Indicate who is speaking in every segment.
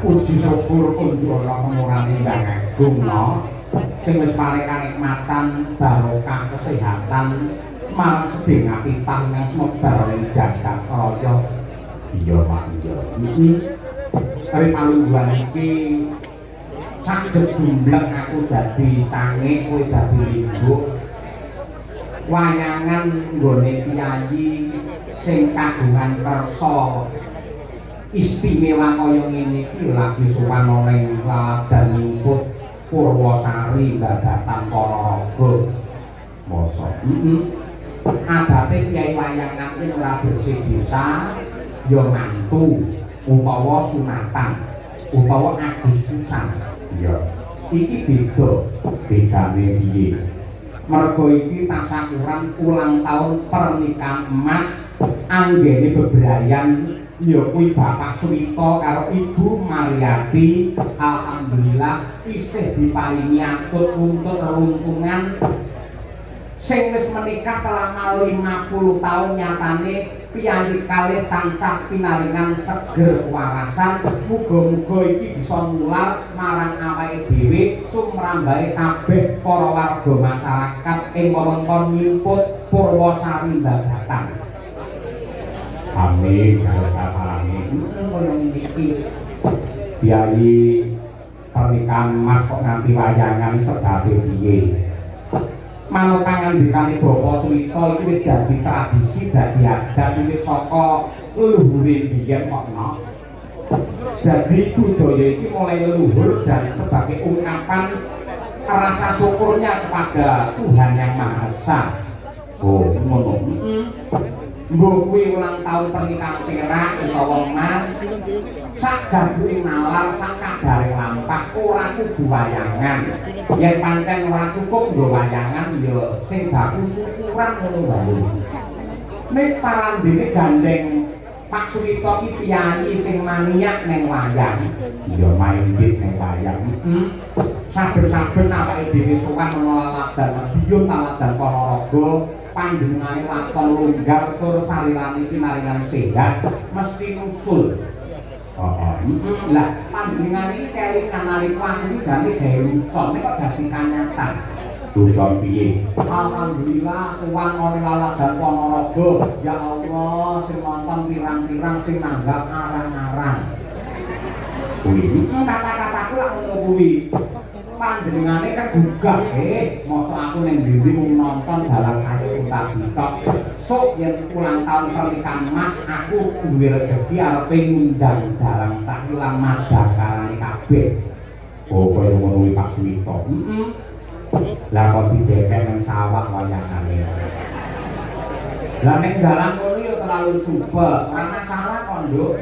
Speaker 1: puji syukur kunjul lamungan ingkang agung sing wis paring kanikmatan barokah kesehatan marang sedhing apitan yang semebar ing jagat raya. Iya Pak, iya. Ari palungguhan iki saged jumlah aku dadi cange, kowe dadi limbuk. Wayangan nggone piyayi sing kagungan kersa istimewa kaya ngene iki lagi sowan ning laladan nyumput Purwosari Dadatan Ponorogo. Mosok adate piyayi wayangan iki ora bersih desa ya mantu utawa sunatan utawa agustusan. Ya iki bedane piye? Mergo iki tasyakuran ulang tahun pernikahan emas anggene bebrayan ya kuwi Bapak Suwito karo Ibu Mariati. Alhamdulillah isih diparingi atut untuk rumpungan sing wis menikah selama 50 tahun nyatane piyayi kalih tansah pinaringan seger warasan muga-muga iki bisa nular marang awake dhewe sumrambahe kabeh para warga masyarakat ing wewengkon Liput Purwosari Babatan. Amin amin. Koyo niki piyayi pernikahan Mas kok nganti wayangan sedate piye? Manut pangandikane Bapak Suwita iki wis dadi tradisi dadi adat wiwit saka leluhure biyen kokno. Dadi budaya iki mulai leluhur dan sebagai ungkapan rasa syukurnya kepada Tuhan Yang Maha Esa. Oh, ngono. Mbok kuwi ulang tahun pernikahan perak utawa Mas sak gaduhe nalar sak kadare lampah ora kudu wayangan. Yen pancen ora cukup nggo wayangan ya sing baku syukuran ngono wae. Nek parandene gandeng Pak Suwita iki piyayi sing maniak neng wayang. Ya main bit neng wayang. Saben-saben awake dhewe sowan ngelaladan Madiun taladan Ponorogo panjenengane waton lunggar tur salirane pinaringan sehat mesti nusul. Lah panjenengane iki kelingan nalika aku jane gawe lucon nek kok dadi kanyatan. Lucon piye? Alhamdulillah sowan ngene laladan Ponorogo. Ya Allah sing nonton pirang-pirang sing nanggap arang-arang. Kuwi kata-kataku lak ngono kuwi. Panjenengane kan gugah mosok aku ning ndi mung nonton dalan ayu tak ditok sok yen ulang tahun pernikahan Mas aku duwe rejeki arepe ngundang dalang cah ilang madakarane kabeh. Oh kaya ngono Pak Suwita. Lah kok didekek nang sawah wayangane. Lah ning dalan kono ya terlalu coba, ora masalah kok, Nduk.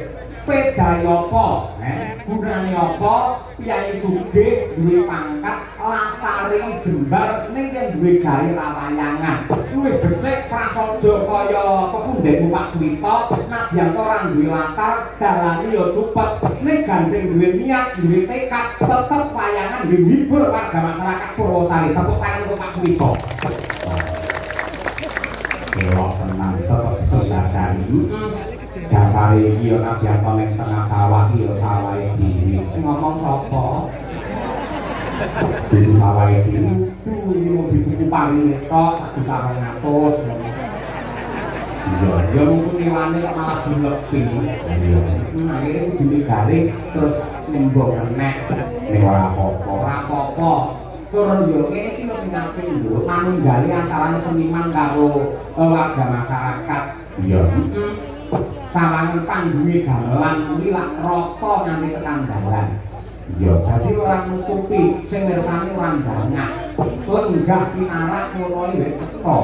Speaker 1: Pedae apa? Gunane apa? Piyayi sugih duwe pangkat latare jembar ning yen duwe gawe rawayangan. Kuwi becik prasaja kaya pepundhenmu Pak Suwita, nadyan ora duwe latar, dalane ya cepet. Ning gandeng duwe niat, duwe tekad, tetep wayangan nggih hibur warga masyarakat Purwosari. Tepuk tangan untuk Pak Suwita. Kelok tenang tetep sedadani. Dasare iki ya nadyan ning tengah sawah iki ya sawahe dhewe. Sing ngomong sapa? Itu sawahe dhewe. Iki mau dituku paling tok 1.200. Ya mungkin iwane kok malah dilepi. Iya. Akhire kudu garing terus nembok nek ora apa-apa. Ora apa-apa. Turun yo kene iki sing apik lho, manunggali antarané seniman karo warga masyarakat. Iya. Sawangan panggunge gamelan kuwi lak rata nganti tekan dalan. Ya, dadi ora nutupi sing mirsani ora ndangak. Lenggah pinarak ngono wis cetha.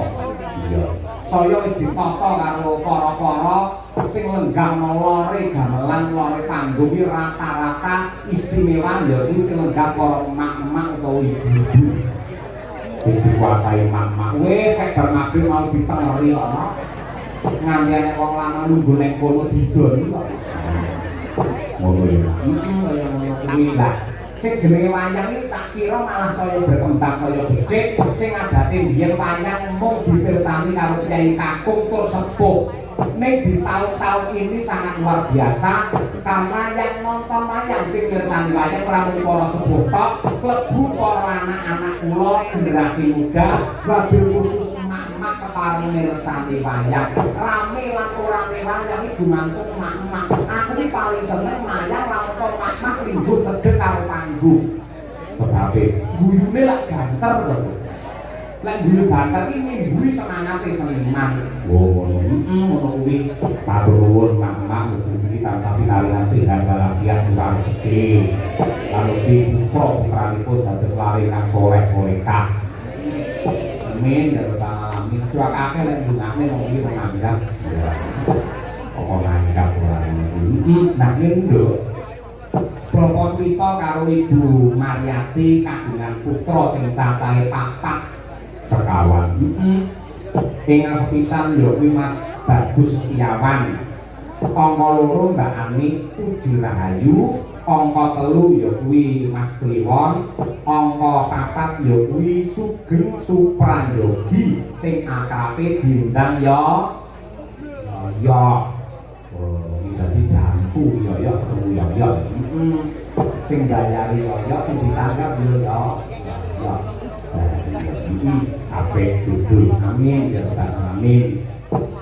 Speaker 1: Iya. Saya wis ditata karo para-para sing lenggah lore gamelan lore panggung iki rata-rata istimewa ya iki sing lenggah para emak-emak utawa ibu-ibu. Wis dikuasai emak-emak. Wis kek bar magrib mau ditengeri ana. Nganti nek wong lanang nunggu ning kono didon kok. Ngono ya. Kaya ngono kuwi lah. Sing jenenge wayang iki tak kira malah saya berkembang saya becik sing adate biyen wayang mung dipirsani karo Kyai Kakung tur sepuh. Ning di tahun-tahun ini sangat luar biasa karena yang nonton wayang sing mirsani wayang ora mung para sepuh tok, klebu para anak-anak kula generasi muda, wabil khusus emak-emak kepareng mirsani wayang. Rame lan ora wayang iki gumantung emak-emak. Aku iki paling seneng wayang lamun emak-emak lingguh cedhek karo panggung. Sebabe guyune lak banter to. Lek guyu banter iki nimbuli semangate seniman. Oh, ngono kuwi. Matur nuwun emak-emak mugi tansah pinaringan sehat walafiat ora rezeki. Lalu putra-putranipun dados lare kang soleh-solehah. Amin ya rabbal alamin. Aja akeh lek ndungane wong iki menanggap. Kok nanggap ora ngono. Nah lho. Bapak Suwita karo Ibu Mariati kagungan putra sing cacahe 4 sekawan. Ingkang sepisan ya kuwi Mas Bagus Setiawan. Angka 2 Mbak Ani Puji Rahayu, angka 3 ya kuwi Mas Kliwon, angka 4 ya kuwi Sugeng Suprandogi sing akrabe diundang ya Yoyo. Oh, iki dadi dampu Yoyo ketemu Yoyo. Sing bayari Yoyo sing ditangkap Yoyo. Ya. Apik judul. Amin ya Rabbal alamin.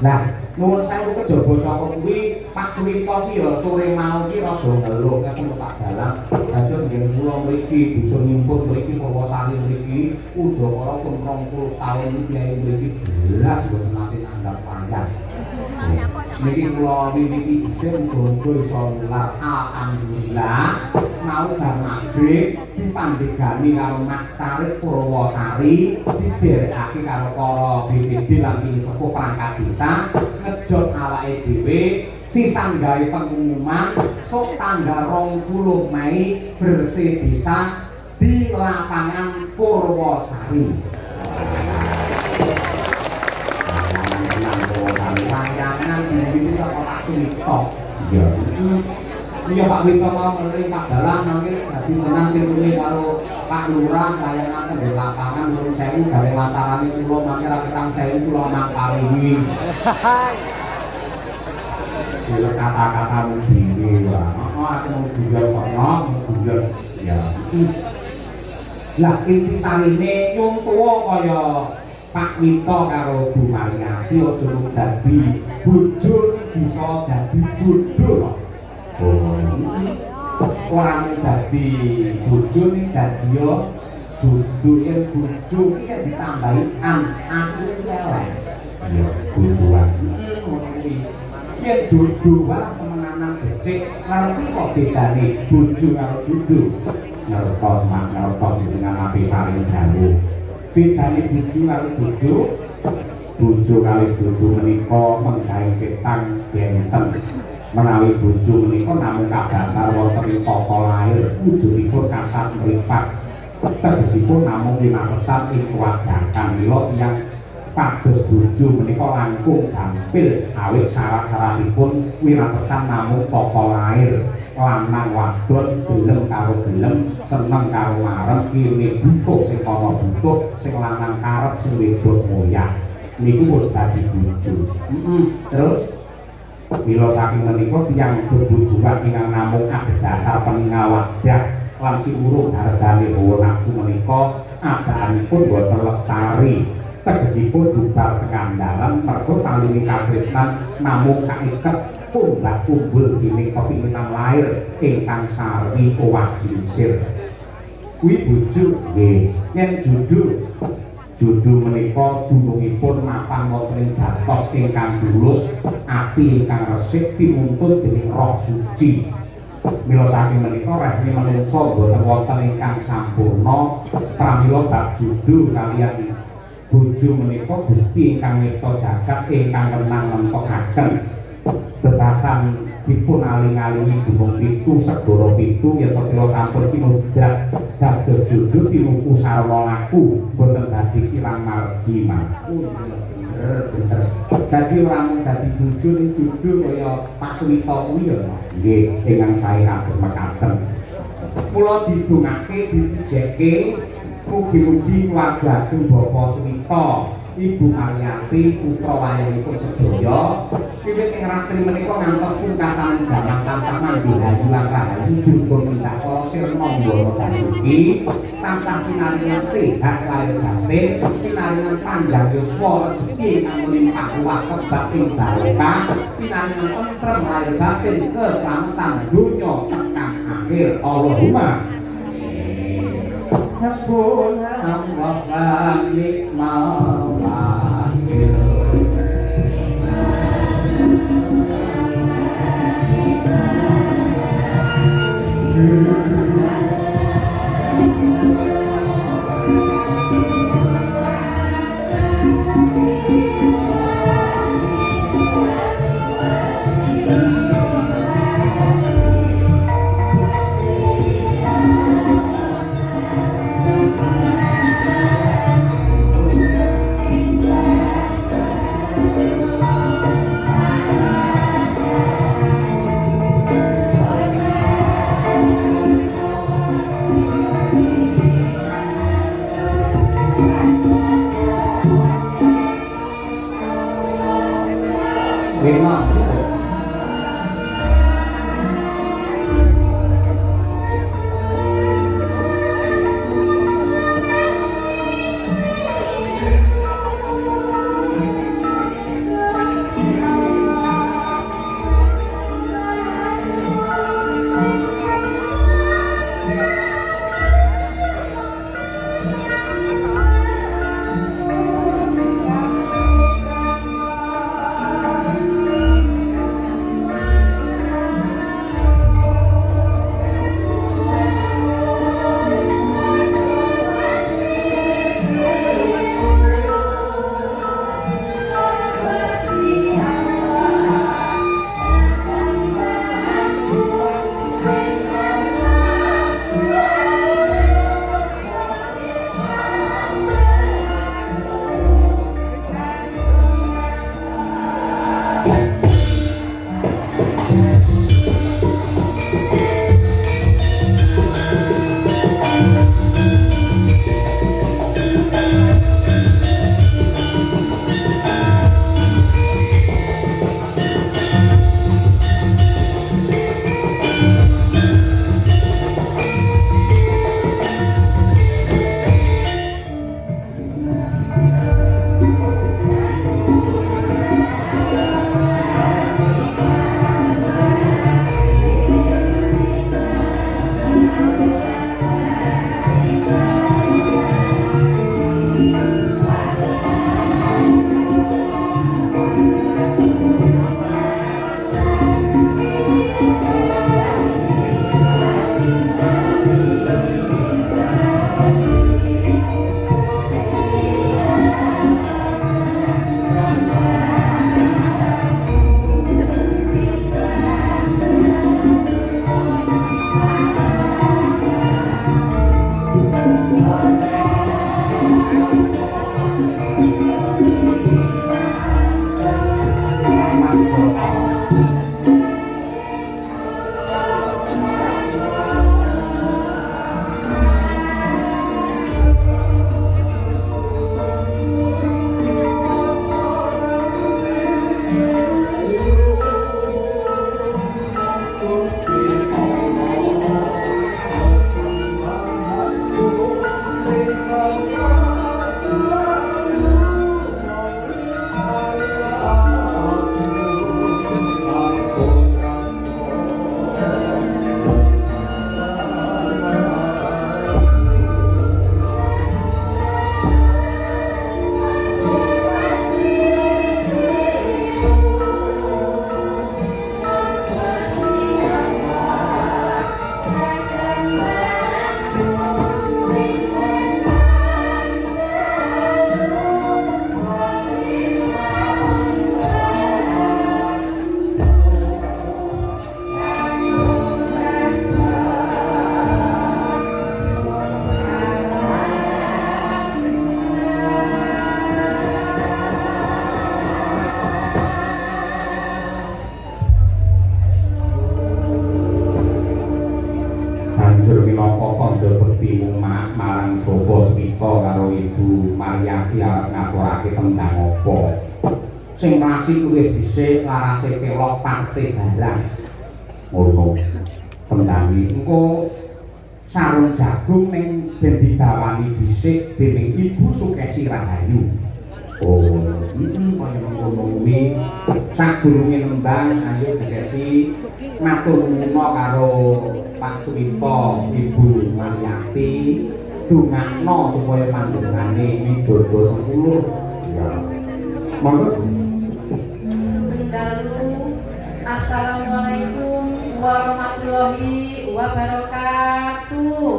Speaker 1: Lah, nuwun sewu kejaba saka kuwi Pak Suwito ki ya sore mau ki rada ngeluh ketemu Pak Dalang. Dados nggih kula mriki dusun nyumput mriki Purwosari mriki udakara pun 20 taun kiai mriki jelas boten nate nanggap panjang. Niki kula wiwiti dhisik muga-muga iso nular alhamdulillah mau bar magrib dipandhegani karo Mas Tarik Purwosari didherekake karo para BPD lan sepuh perangkat desa ngejot awake dhewe sisan gawe pengumuman sok tanggal 20 Mei bersih desa di lapangan Purwosari. Layangan ini saka Pak Suwito. Iya. Iya Pak Wito mau menerima Pak Dalang nanti dadi menang pirune karo Pak Lurah layangan teng lapangan Nuwun Sewu gawe matarane kula mangke ra ketang sewu kula mangparingi. Sila kata-kata dhewe wae. Aku mau dugal kono, dugal ya. Lah inti sarine nyung tuwa kaya Pak Wito karo Bu Mariati aja dadi bojo bisa dadi jodoh. Oh, orang dadi bojo ning dadi yo jodoh yen bojo iki ditambahi aku elek. Ya bojoan. Yen jodoh wae temenanan becik, ngerti kok bedane bojo karo jodoh. Ngertos mak ngertos dengan api paling dalu. Bedane bojo karo jodoh. Bojo kali jodoh menika menggawe ketang benten. Menawi bojo menika namung kadasar wonten tata lair wujudipun kasat mripat. Tegesipun namung winatesan ing keluargakan mila yang pados bojo menika langkung gampil awit syarat-syaratipun winatesan namung tata lair. Lanang wadon gelem karo gelem, seneng karo marem, kirine butuh sing ana butuh, sing lanang karep sing wedok moyah. Niku wis dadi bojo. Terus mila saking menika tiyang bebujukan ingkang namung adhedhasar peningawadah lan siwurung hargane hawa nafsu menika adaanipun boten lestari. Tegesipun bubar tekandalan mergo talune katresnan namung kaiket pundak kumpul dening kepinginan lair ingkang sari owah diusir. Kuwi bojo nggih, yen jodoh menika dunungipun mapan wonten ing datos ingkang tulus, ati ingkang resik pinuntun dening roh suci. Mila saking menika rehni manungsa boten wonten ingkang sampurna pramila bab jodoh kaliyan bojo menika Gusti ingkang nyipta jagat ingkang renang mentokaken betasan dipun aling-alingi gunung pitu segara pitu yen kira sampun kinudrat dados jodoh tinuku sarwa laku boten dadi kirang margi maku. Bener. Dadi ora mung dadi bojo ning jodoh kaya Pak Suwito kuwi ya. Nggih, ingkang sae kados mekaten. Kula didongake dijeke mugi-mugi keluarga Bapak Suwito, Ibu Mariati, putra wayangipun sedaya wiwit ing ratri menika ngantos pungkasaning jaman tansah mandhayu lan rahayu dipun mindak para sirna mbara daduki tansah pinaringan sehat lahir batin, pinaringan panjang yuswa rezeki kang limpah ruah kebak ing barokah, pinaringan tentrem lahir batin keselamatan donya tekan akhir. Allahumma Hasbunallah wa ni'mal wakil. banjur minangka tandha bekti marang Bapa Smita karo Ibu Maryati arep ngaturake tembang apa sing rasi luwih dhisik larase kelok parte barang ngono tembang engko sarung jagung ning ben dibawani dhisik dening Ibu Sukesi Rahayu. Oh, kaya ngono kuwi sadurunge nembang ayo Sukesi matur nuwun karo Pak Suwito Ibu Maryati dongakno supaya panjenengane widodo 10. Ya. Monggo.
Speaker 2: Sebendalu. Assalamualaikum warahmatullahi wabarakatuh.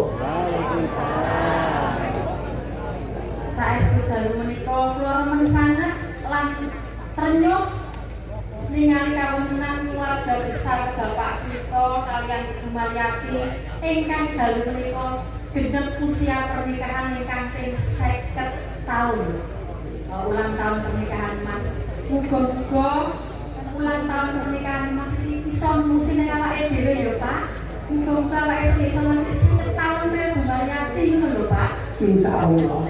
Speaker 2: Saestu dalu menika kula remen sanget lan trenyuh ningali kawontenan keluarga besar Bapak Smito kaliyan Ibu Maryati ingkang dalu menika genep usia pernikahan ingkang ping 50 tahun. Ulang tahun pernikahan Mas. Muga-muga ulang tahun pernikahan Mas iki iso musine awake dhewe ya, Pak. Muga-muga awake dhewe iso nganti 50 tahun Ibu Maryati ngono lho, Pak.
Speaker 1: Insyaallah.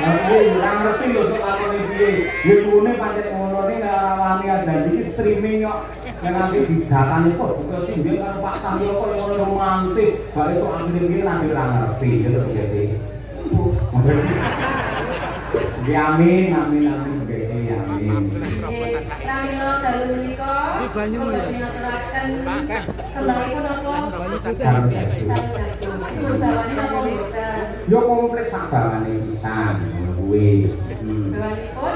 Speaker 1: Nanti ora ngerti lho soal iki. Yune pancen ngono ning rawani janji iki streaming kok. Yen nanti didatani kok buka singgih karo Pak Samyo kok ngono romantis. Bare sok akhir-akhir nanti ora ngerti ya lho iki. Amin, amin, amin, begini, amin.
Speaker 2: Pramila dalu menika kula nyaturaken kembali punapa
Speaker 1: Sarung jagung.
Speaker 2: bawane napa mboten.
Speaker 1: Yo kompleks sak bawani pisan ngono kuwi.
Speaker 2: Bawanipun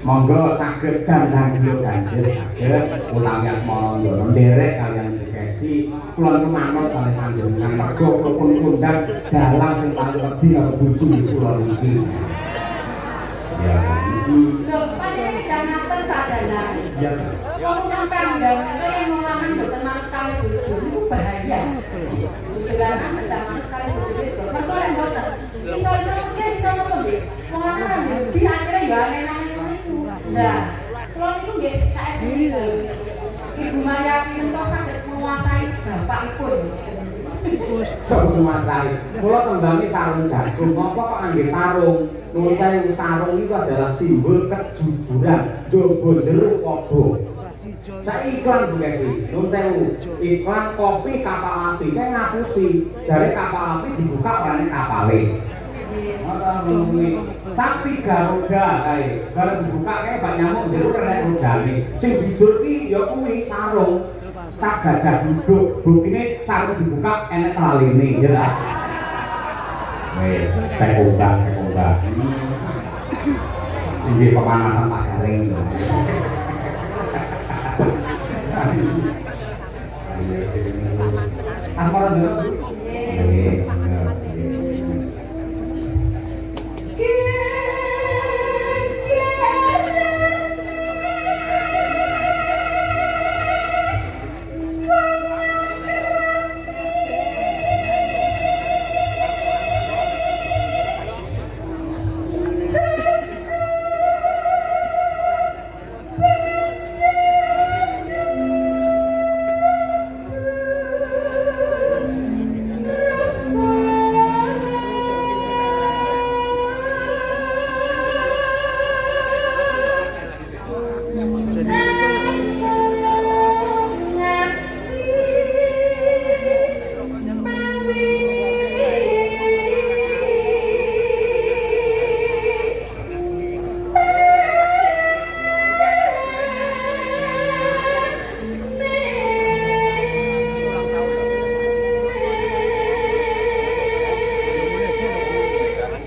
Speaker 1: Monggo saged gandang kula kanjeng saged utawi asmara ndono nderek kaliyan Sukesi kula numanun kalih panjenengan mergo kula pun kondang dalang sing paling wedi karo bojo kula niki. Ya.
Speaker 2: lho panjenengan dangaken Pak Dalang.
Speaker 1: Ya.
Speaker 2: Wong sampeyan ndang yen lanang mboten manut kali bojo niku bahaya. Lanang mboten manut kali bojo itu. Mergo lek boten iso-iso mungkin iso ngono nggih. Wong lanang ndi akhire ya aneh-aneh ngono iku. Lah, kula niku nggih saestu niku. Ibu Maryati menika saged menguasai bapakipun.
Speaker 1: Menguasai. Kula tembangi sarung jagung. Apa kok ngangge sarung? Nuwun sewu, sarung itu adalah simbol kejujuran. Jaba jero padha. Saiki iklan Bu Kesi. Nuwun sewu. Iklan kopi kapal api kae ngapusi. Jare kapal api dibuka orane kapale. Sak 3 roda kae. Bareng dibuka kae bak nyamuk jero kena rodane. Sing jujur ki ya kuwi sarung. Cak gajah duduk, buktine sarung dibuka enek laline ya. Wes, cek ombak. Ini pemanasan Pak Garing. Apa dulu?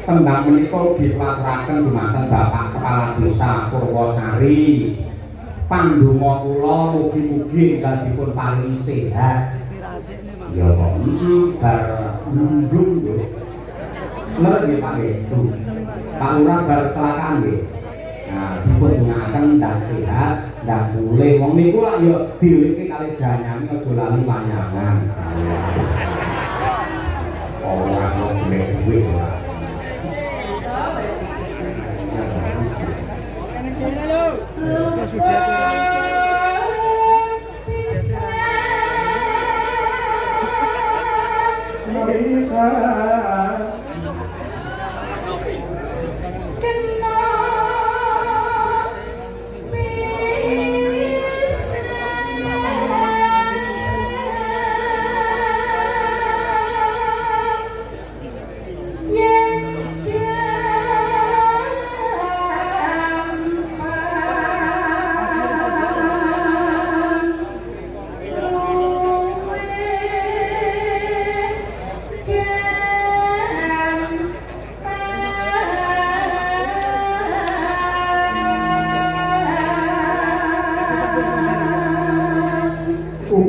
Speaker 1: Tembang menika dipaturaken dumateng Bapak Kepala Desa Purwosari. Pandonga kula mugi-mugi ingkang dipun paringi sehat. Ya kok bar mundung lho. Lha nggih Pak nggih. Pak Lurah bar kecelakaan nggih. Nah, dipun dongaaken ndak sehat, ndak boleh. Wong niku lak ya diweke kalih danyang aja lali panyangan. Ora boleh duwe.
Speaker 2: Sudah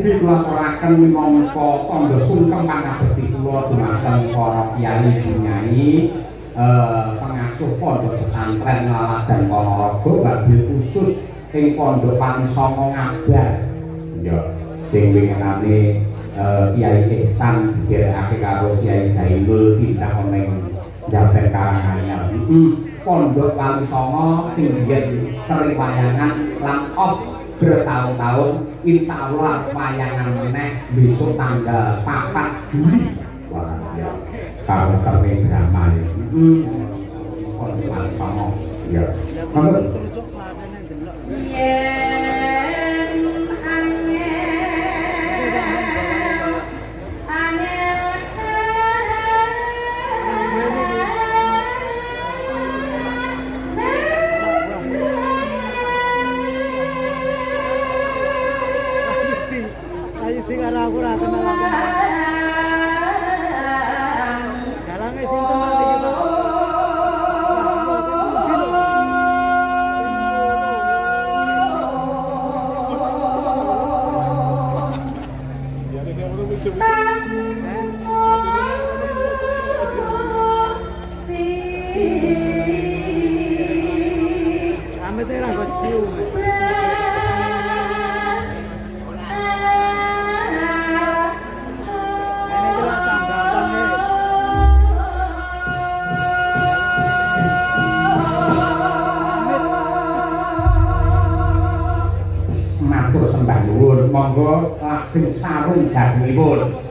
Speaker 1: ugi nglapuraken minangka tandha sungkem pangabekti kula dumateng para kyai nyai pengasuh pondok pesantren Laladan Ponorogo badhe khusus ing pondok Panisanga Ngabar ya sing winginane Kyai Ihsan digerakake karo Kyai Jainul Indah ning Jabar Karanganyar pondok Panisanga sing biyen sering wayangan lan off bertahun-tahun insya Allah wayangan meneh besok tanggal 4 Juli wah ya karo kami drama ya pondok sama ya matur sembah nuwun monggo lajeng sarung jagungipun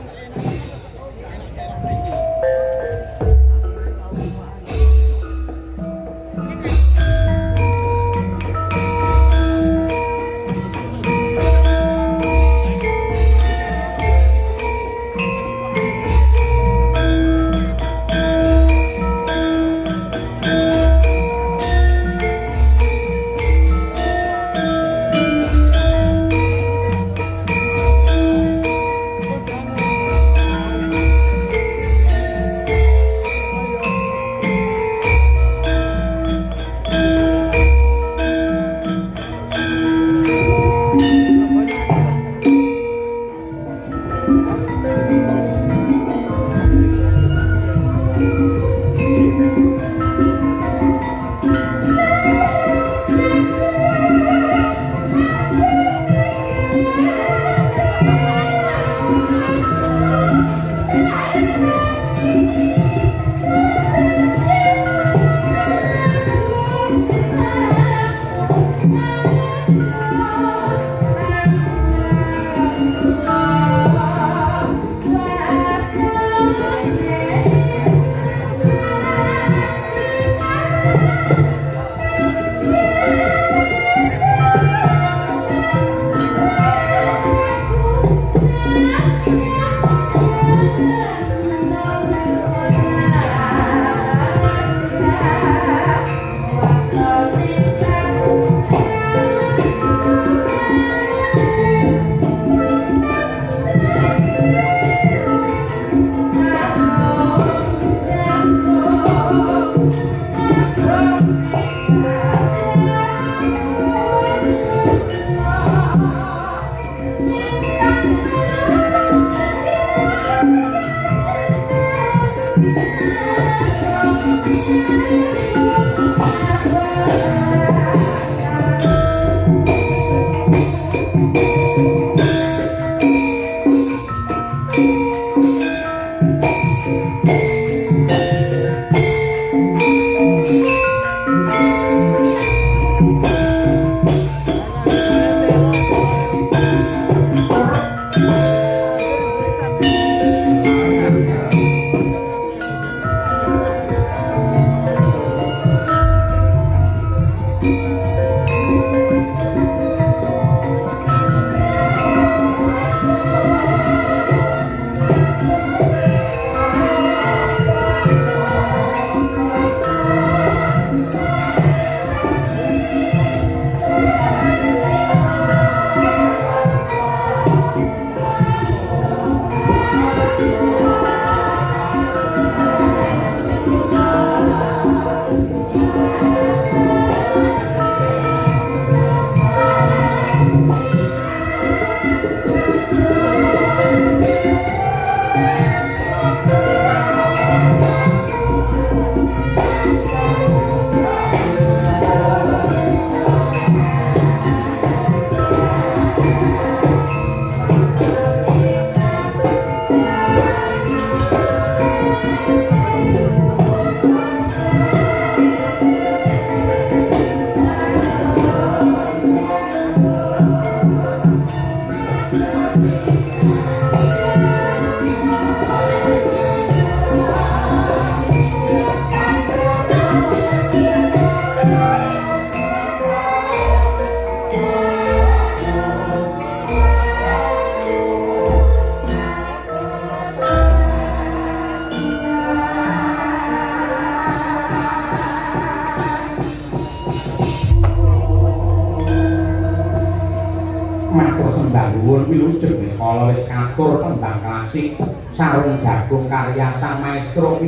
Speaker 1: Gunung Wilujeng sekolah wis katur tembang klasik sarung jagung karya sang maestro